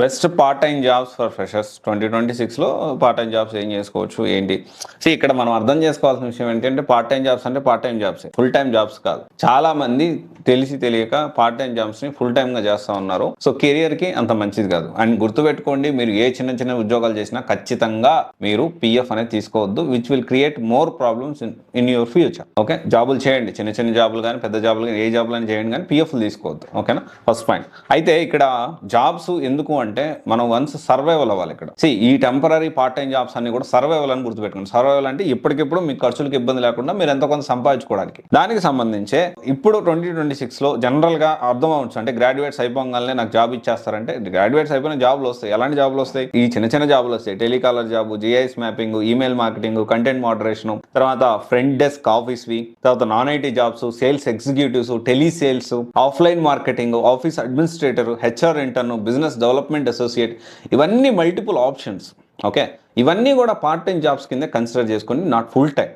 Best part time jobs for freshers 2026లో part time jobs ఏం చేసుకోవచ్చు ఏంటి. ఇక్కడ మనం అర్థం చేసుకోవాల్సిన విషయం ఏంటంటే పార్ట్ టైం జాబ్స్ అంటే part time jobs, full time jobs కాదు. చాలా మంది తెలిసి తెలియక పార్ట్ టైం జాబ్స్ ని ఫుల్ టైమ్ గా చేస్తా ఉన్నారు. సో కెరియర్ కి అంత మంచిది కాదు. అండ్ గుర్తుపెట్టుకోండి, మీరు ఏ చిన్న చిన్న ఉద్యోగాలు చేసినా ఖచ్చితంగా మీరు పిఎఫ్ అనేది తీసుకోవద్దు, which will create more problems in your future. Okay, జాబులు చేయండి, చిన్న చిన్న జాబులు కానీ పెద్ద జాబులు కానీ ఏ జాబులు అని చేయండి, కానీ పిఎఫ్ తీసుకోవద్దు. ఓకేనా, ఫస్ట్ పాయింట్. అయితే ఇక్కడ జాబ్స్ ఎందుకు అంటే మనం వన్స్ సర్వైవల్ అవ్వాలి. ఇక్కడ ఈ టెంపరీ పార్ట్ టైం జాబ్స్ అన్ని కూడా సర్వైవల్ అని గుర్తుపెట్టుకోండి. సర్వైవల్ అంటే ఇప్పటికిప్పుడు మీకు ఖర్చులకు ఇబ్బంది లేకుండా మీరు ఎంతో కొంత సంపాదించుకోవడానికి. దానికి సంబంధించే ఇప్పుడు 2026లో జనరల్ గా అర్థం అవచ్చు, అంటే గ్రాడ్యుయేట్స్ అయిపోగానే నాకు జాబ్ ఇచ్చేస్తారంటే గ్రాడ్యుయేట్స్ అయిపోయిన జాబ్లు వస్తాయి. ఎలాంటి జాబ్లు వస్తాయి? ఈ చిన్న చిన్న జాబ్లు వస్తాయి. Telecaller job, GIS mapping, email marketing, content moderation, తర్వాత ఫ్రంట్ డెస్క్ ఆఫీస్ వి, తర్వాత non IT jobs, sales executives, tele sales, offline marketing, office administrator, HR intern, business development associate, ఇవన్నీ మల్టిపుల్ ఆప్షన్స్. ఓకే, ఇవన్నీ కూడా పార్ట్ టైం జాబ్స్ కింద consider చేసుకుని, not full time.